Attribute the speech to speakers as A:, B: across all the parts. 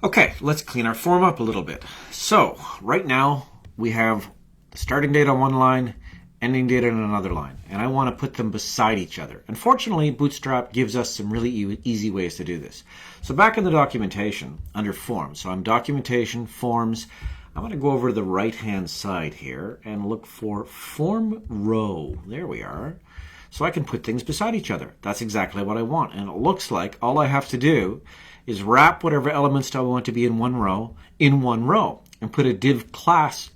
A: Okay, let's clean our form up a little bit. So, right now, we have the starting date on one line, ending date on another line, and I want to put them beside each other. Unfortunately, Bootstrap gives us some really easy ways to do this. So back in the documentation, under Forms, so I'm Documentation, Forms, I'm going to go over to the right-hand side here and look for Form Row. There we are. So I can put things beside each other. That's exactly what I want, and it looks like all I have to do is wrap whatever elements I want to be in one row, and put a div class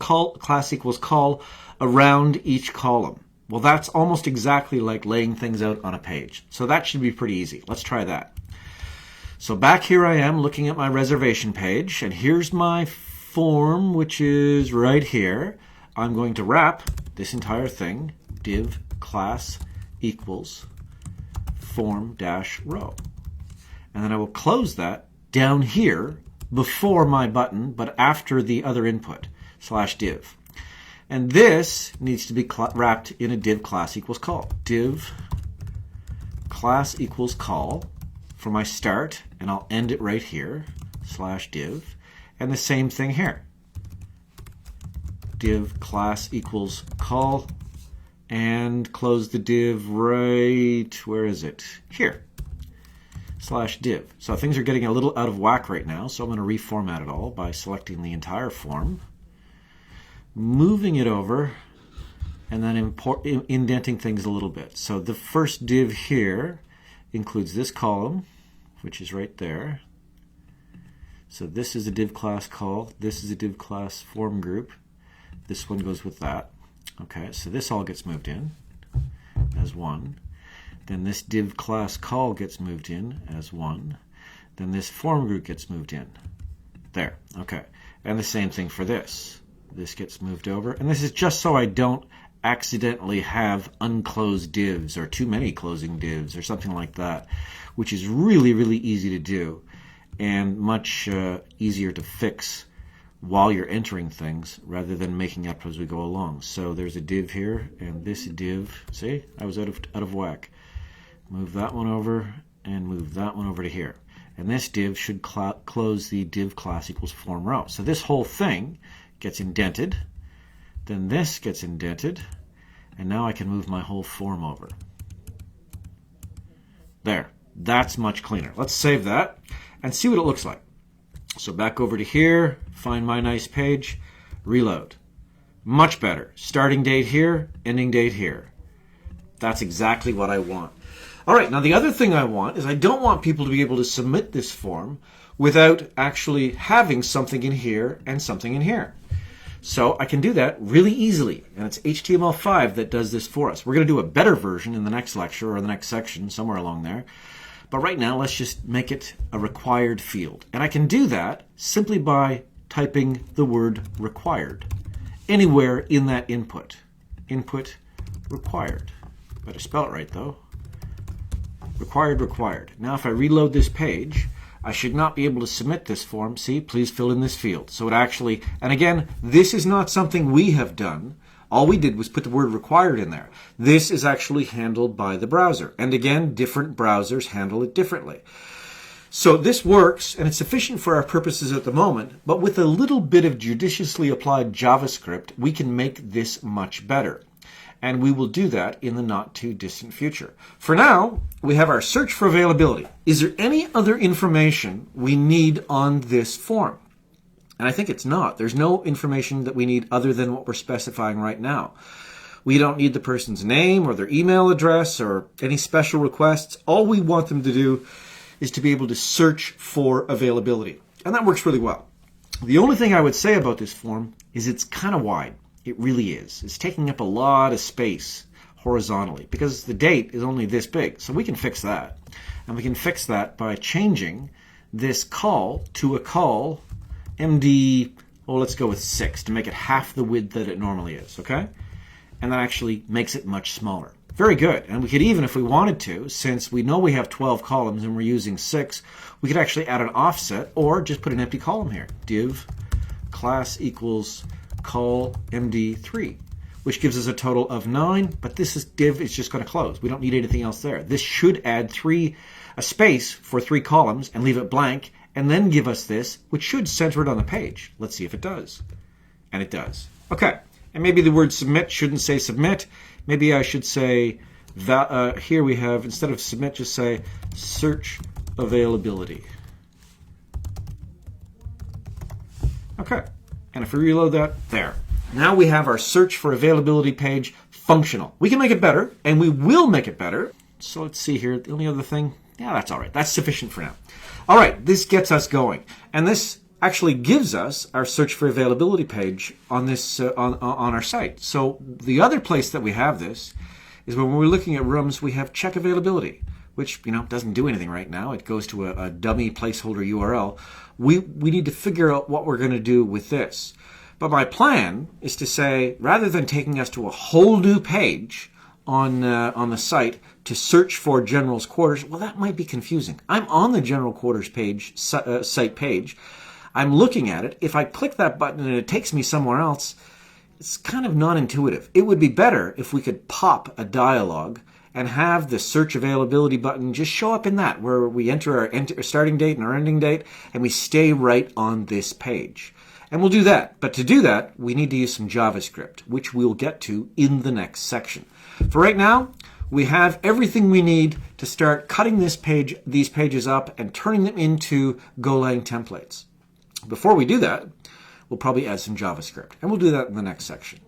A: equals call around each column. Well, that's almost exactly like laying things out on a page. So that should be pretty easy. Let's try that. So back here I am looking at my reservation page, and here's my form, which is right here. I'm going to wrap this entire thing, div class equals form-row. And then I will close that down here before my button, but after the other input, /div. And this needs to be wrapped in a div class equals call. Div class equals call for my start, and I'll end it right here, /div. And the same thing here. Div class equals call, and close the div right, where is it? Here. /div. So things are getting a little out of whack right now, so I'm going to reformat it all by selecting the entire form, moving it over, and then indenting things a little bit. So the first div here includes this column, which is right there. So this is a div class call, this is a div class form group, this one goes with that. Okay, so this all gets moved in as one. Then this div class call gets moved in as one. Then this form group gets moved in. There, okay. And the same thing for this. This gets moved over. And this is just so I don't accidentally have unclosed divs or too many closing divs or something like that, which is really, really easy to do and much easier to fix while you're entering things rather than making up as we go along. So there's a div here, and this div, see, I was out of whack. Move that one over and move that one over to here. And this div should close the div class equals form row. So this whole thing gets indented, then this gets indented, and now I can move my whole form over. There, that's much cleaner. Let's save that and see what it looks like. So back over to here, find my nice page, reload. Much better. Starting date here, ending date here. That's exactly what I want. All right, now the other thing I want is I don't want people to be able to submit this form without actually having something in here and something in here. So I can do that really easily, and it's HTML5 that does this for us. We're going to do a better version in the next lecture or the next section, somewhere along there. But right now, let's just make it a required field. And I can do that simply by typing the word required anywhere in that input. Input required. Better spell it right, though. Required, required. Now, if I reload this page, I should not be able to submit this form. See, please fill in this field. So it actually, and again, this is not something we have done. All we did was put the word required in there. This is actually handled by the browser. And again, different browsers handle it differently. So this works, and it's sufficient for our purposes at the moment, but with a little bit of judiciously applied JavaScript, we can make this much better. And we will do that in the not too distant future. For now, we have our search for availability. Is there any other information we need on this form? And I think it's not. There's no information that we need other than what we're specifying right now. We don't need the person's name or their email address or any special requests. All we want them to do is to be able to search for availability. And that works really well. The only thing I would say about this form is it's kind of wide. It really is. It's taking up a lot of space horizontally because the date is only this big. So we can fix that. And we can fix that by changing this call to a call MD, well, let's go with 6 to make it half the width that it normally is, okay? And that actually makes it much smaller. Very good. And we could even, if we wanted to, since we know we have 12 columns and we're using 6, we could actually add an offset or just put an empty column here. Div class equals call MD3, which gives us a total of 9, but this div is just going to close. We don't need anything else there. This should add a space for 3 columns and leave it blank, and then give us this, which should center it on the page. Let's see if it does. And it does. Okay, and maybe the word submit shouldn't say submit. Maybe I should say that here we have, instead of submit, just say search availability. Okay, and if we reload that, there. Now we have our search for availability page functional. We can make it better, and we will make it better. So let's see here. The only other thing, yeah, that's all right. That's sufficient for now. All right, this gets us going. And this actually gives us our search for availability page on this on our site. So the other place that we have this is when we're looking at rooms, we have check availability, which, doesn't do anything right now. It goes to a dummy placeholder URL. We need to figure out what we're going to do with this. But my plan is to say, rather than taking us to a whole new page on the site to search for General's Quarters, well, that might be confusing. I'm on the General Quarters page, site page. I'm looking at it. If I click that button and it takes me somewhere else, it's kind of non-intuitive. It would be better if we could pop a dialog and have the search availability button just show up in that, where we enter our starting date and our ending date, and we stay right on this page. And we'll do that. But to do that, we need to use some JavaScript, which we'll get to in the next section. For right now, we have everything we need to start cutting these pages up and turning them into Golang templates. Before we do that, we'll probably add some JavaScript, and we'll do that in the next section.